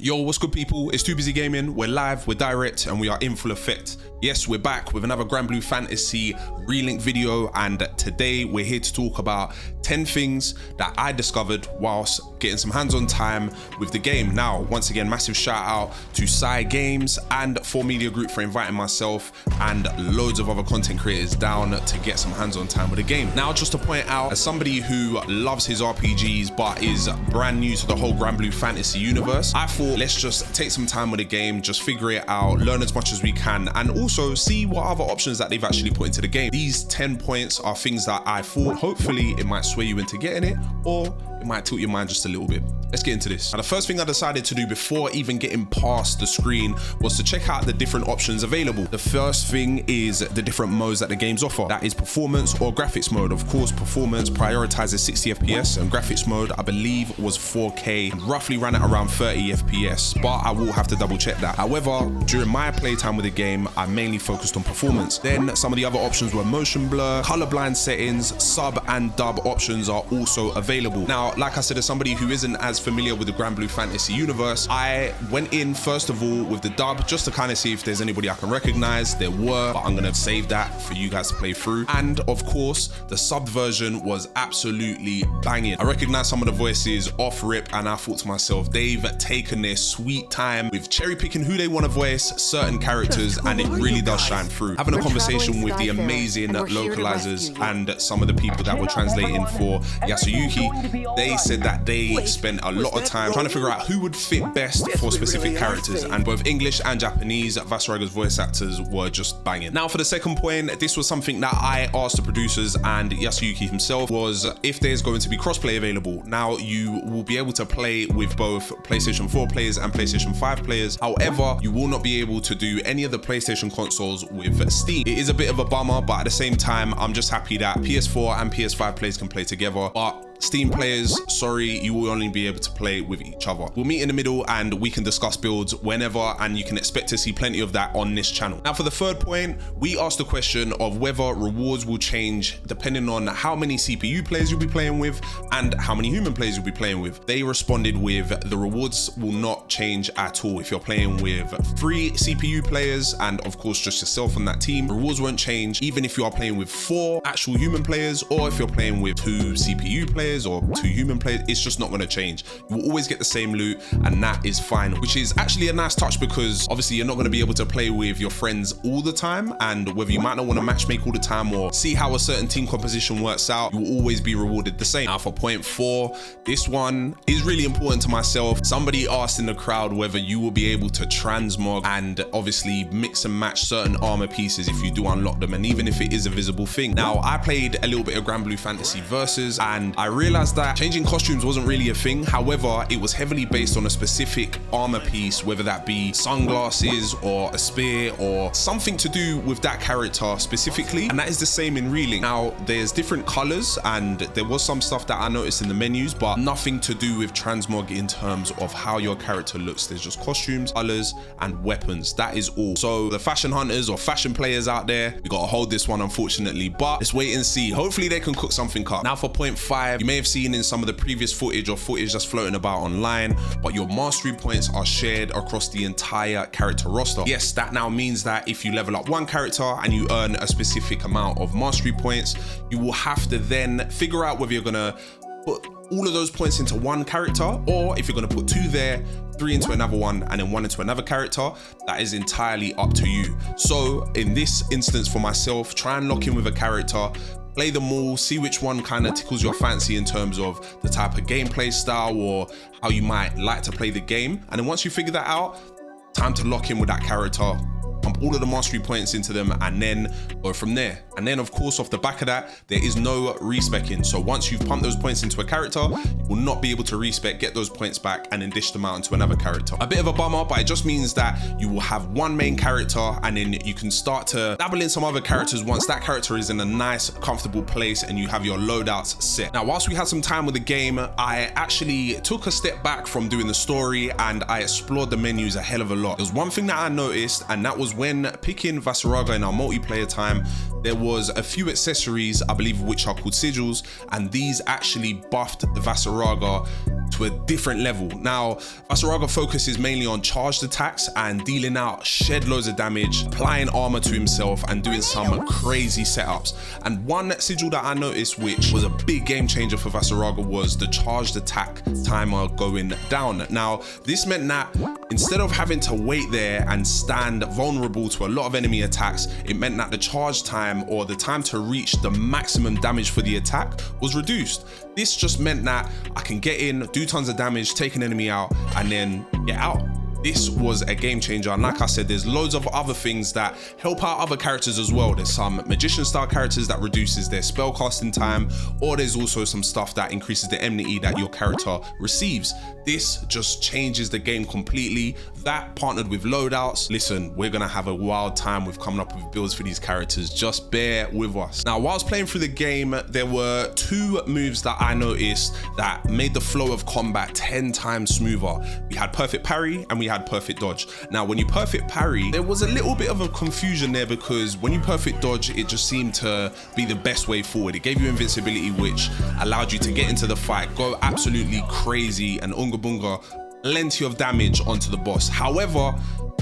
Yo, what's good people? It's TooBizyGaming. We're live, we're direct, and we are in full effect. Yes, we're back with another Granblue Fantasy Relink video, and today we're here to talk about 10 things that I discovered whilst getting some hands-on time with the game. Now, once again, massive shout out to Cygames and 4Media Group for inviting myself and loads of other content creators down to get some hands-on time with the game. Now, just to point out, as somebody who loves his RPGs but is brand new to the whole Granblue Fantasy universe, I thought let's just take some time with the game, just figure it out, learn as much as we can, and also see what other options that they've actually put into the game. These 10 points are things that I thought hopefully it might sway you into getting it, or it might tilt your mind just a little bit. Let's get into this. Now, the first thing I decided to do before even getting past the screen was to check out the different options available. The first thing is the different modes that the games offer. That is performance or graphics mode. Of course, performance prioritizes 60 FPS and graphics mode, I believe, was 4K and roughly ran at around 30 FPS, but I will have to double check that. However, during my playtime with the game, I mainly focused on performance. Then some of the other options were motion blur, colorblind settings, sub and dub options are also available. Now, like I said, as somebody who isn't as familiar with the Granblue Fantasy universe, I went in first of all with the dub just to kind of see if there's anybody I can recognize. There were, but I'm gonna save that for you guys to play through. And of course, the subbed version was absolutely banging. I recognized some of the voices off rip, and I thought to myself, they've taken their sweet time with cherry picking who they want to voice certain characters, and it really does shine through. Having a conversation with the amazing localizers and some of the people that were translating for Yasuyuki, they said that they spent a lot of time trying to figure out who would fit best for specific characters, and both English and Japanese Vasaraga's voice actors were just banging. Now, for the second point, this was something that I asked the producers and Yasuyuki himself, was if there's going to be crossplay available. Now, you will be able to play with both PlayStation 4 players and PlayStation 5 players. However, you will not be able to do any of the PlayStation consoles with Steam. It is a bit of a bummer, but at the same time, I'm just happy that PS4 and PS5 players can play together. But Steam players, sorry, you will only be able to play with each other. We'll meet in the middle and we can discuss builds whenever, and you can expect to see plenty of that on this channel. Now, for the third point, we asked the question of whether rewards will change depending on how many CPU players you'll be playing with and how many human players you'll be playing with. They responded with the rewards will not change at all. If you're playing with 3 CPU players and of course just yourself on that team, rewards won't change even if you are playing with 4 actual human players, or if you're playing with 2 CPU players or 2 human players, it's just not going to change. You will always get the same loot, and that is fine, which is actually a nice touch, because obviously you're not going to be able to play with your friends all the time, and whether you might not want to matchmake all the time or see how a certain team composition works out, you will always be rewarded the same. Now, for point 4, this one is really important to myself. Somebody asked in the crowd whether you will be able to transmog and obviously mix and match certain armor pieces if you do unlock them, and even if it is a visible thing. Now, I played a little bit of Granblue Fantasy Versus, and I realized that changing costumes wasn't really a thing. However, it was heavily based on a specific armor piece, whether that be sunglasses or a spear or something to do with that character specifically, and that is the same in Relink. Now, there's different colors, and there was some stuff that I noticed in the menus, but nothing to do with transmog in terms of how your character looks. There's just costumes, colors, and weapons. That is all. So the fashion hunters or fashion players out there, we gotta hold this one, unfortunately, but let's wait and see. Hopefully they can cook something up. Now, for point 5, you may have seen in some of the previous footage or footage that's floating about online, but your mastery points are shared across the entire character roster. Yes, that now means that if you level up one character and you earn a specific amount of mastery points, you will have to then figure out whether you're gonna put all of those points into one character, or if you're gonna put 2 there, 3 into another one, and then 1 into another character. That is entirely up to you. So in this instance for myself, try and lock in with a character, play them all, see which one kind of tickles your fancy in terms of the type of gameplay style or how you might like to play the game. And then once you figure that out, time to lock in with that character, pump all of the mastery points into them, and then go from there. And then of course, off the back of that, there is no respecing. So once you've pumped those points into a character, you will not be able to respec, get those points back, and then dish them out into another character. A bit of a bummer, but it just means that you will have one main character, and then you can start to dabble in some other characters once that character is in a nice, comfortable place and you have your loadouts set. Now, whilst we had some time with the game, I actually took a step back from doing the story and I explored the menus a hell of a lot. There's one thing that I noticed, and that was when picking Vasaraga in our multiplayer time, there was a few accessories, I believe, which are called Sigils, and these actually buffed the Vasaraga to a different level. Now, Vasaraga focuses mainly on charged attacks and dealing out shed loads of damage, applying armor to himself and doing some crazy setups. And one sigil that I noticed which was a big game changer for Vasaraga was the charged attack timer going down. Now, this meant that instead of having to wait there and stand vulnerable to a lot of enemy attacks, it meant that the charge time, or the time to reach the maximum damage for the attack, was reduced. This just meant that I can get in, do tons of damage, take an enemy out, and then get out. This was a game changer, and like I said, there's loads of other things that help out other characters as well. There's some magician style characters that reduces their spell casting time, or there's also some stuff that increases the enmity that your character receives. This just changes the game completely. That partnered with loadouts, listen, we're gonna have a wild time with coming up with builds for these characters. Just bear with us. Now, while I was playing through the game, there were two moves that I noticed that made the flow of combat 10 times smoother. We had perfect parry and we had perfect dodge. Now, when you perfect parry, there was a little bit of a confusion there, because when you perfect dodge, it just seemed to be the best way forward. It gave you invincibility, which allowed you to get into the fight, go absolutely crazy, and unga bunga plenty of damage onto the boss. However,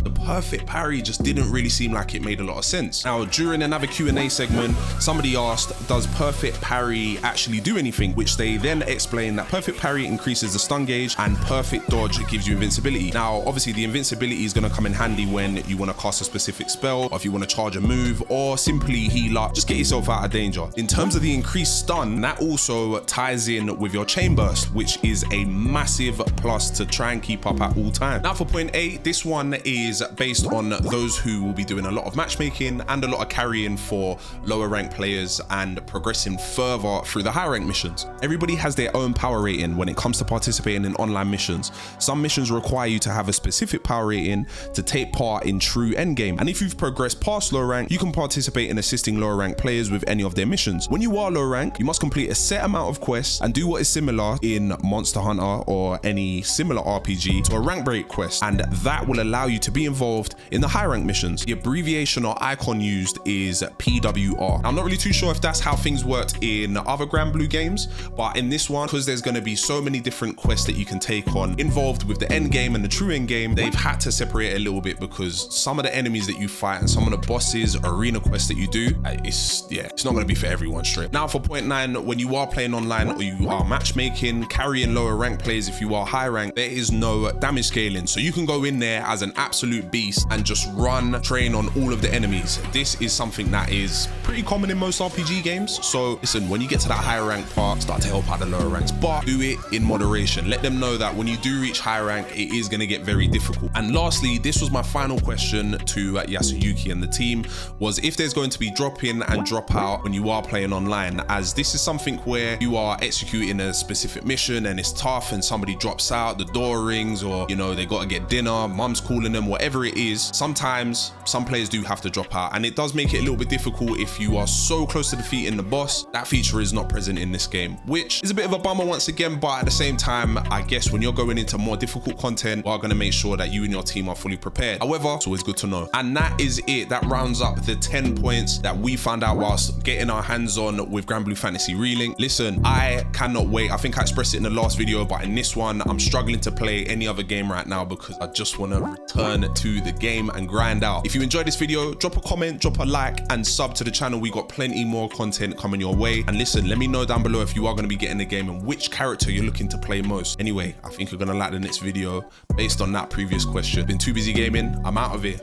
the perfect parry just didn't really seem like it made a lot of sense. Now, during another Q&A segment, somebody asked, does perfect parry actually do anything? Which they then explained that perfect parry increases the stun gauge and perfect dodge gives you invincibility. Now, obviously the invincibility is going to come in handy when you want to cast a specific spell, or if you want to charge a move, or simply heal up, just get yourself out of danger. In terms of the increased stun, that also ties in with your chain burst, which is a massive plus to try and keep up at all times. Now for point 8, this one is based on those who will be doing a lot of matchmaking and a lot of carrying for lower ranked players and progressing further through the high rank missions. Everybody has their own power rating when it comes to participating in online missions. Some missions require you to have a specific power rating to take part in true endgame, and if you've progressed past low rank, you can participate in assisting lower ranked players with any of their missions. When you are low rank, you must complete a set amount of quests and do what is similar in Monster Hunter or any similar RPG to a rank break quest, and that will allow you to be involved in the high rank missions. The abbreviation or icon used is PWR. I'm not really too sure if that's how things worked in other Granblue games, but in this one, because there's going to be so many different quests that you can take on involved with the end game and the true end game, they've had to separate it a little bit, because some of the enemies that you fight and some of the bosses, arena quests that you do, it's not going to be for everyone straight. Now for point 9, when you are playing online or you are matchmaking, carrying lower rank players, if you are high rank, there is no damage scaling, so you can go in there as an absolute beast and just run train on all of the enemies. This is something that is pretty common in most RPG games, so listen, when you get to that higher rank part, start to help out the lower ranks, but do it in moderation. Let them know that when you do reach high rank, it is going to get very difficult. And lastly, this was my final question to Yasuyuki and the team, was if there's going to be drop in and drop out when you are playing online, as this is something where you are executing a specific mission and it's tough and somebody drops out, the door rings, or you know, they got to get dinner, mum's calling them, whatever it is. Sometimes some players do have to drop out, and it does make it a little bit difficult if you are so close to defeating the boss. That feature is not present in this game, which is a bit of a bummer once again, but at the same time, I guess when you're going into more difficult content, we're going to make sure that you and your team are fully prepared. However, it's always good to know. And that is it. That rounds up the 10 points that we found out whilst getting our hands on with Granblue Fantasy Relink. Listen, I cannot wait. I think I expressed it in the last video, but in this one, I'm struggling to play any other game right now because I just want to return to the game and grind out. If you enjoyed this video, drop a comment, drop a like, and sub to the channel. We got plenty more content coming your way. And listen, let me know down below if you are going to be getting the game and which character you're looking to play most. Anyway, I think you're going to like the next video based on that previous question. Been Too Busy Gaming. I'm out of here.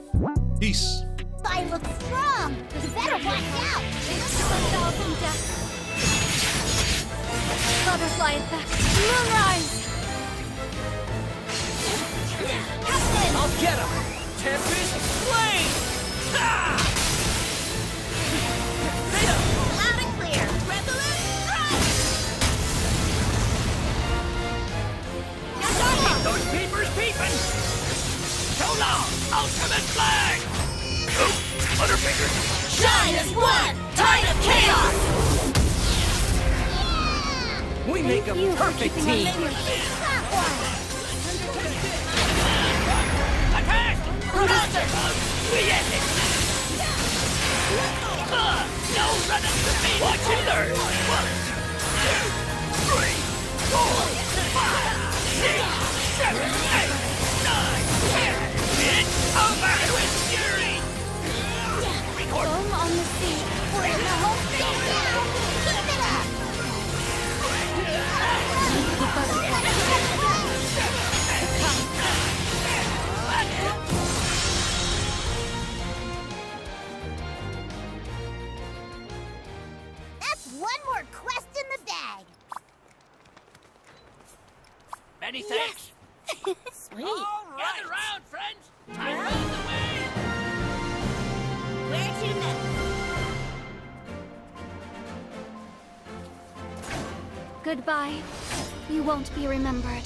Peace. I look strong. You better watch out. Butterfly effect. Moonrise. Captain. I'll get him. Tempest Flame. Zeta. Loud and clear. Resolute strike. Keep those peepers peeping. So long. Ultimate flag. Oh, Butterfingers. Shine as one. Tide of chaos. We make a perfect team. That one. Attack! Monster. No running to me! Watch it learn! 1, 2, 3, 4, 5! Many thanks. Sweet. All right. Gather round, friends. Time to lead the way. Where to next? Goodbye. You won't be remembered.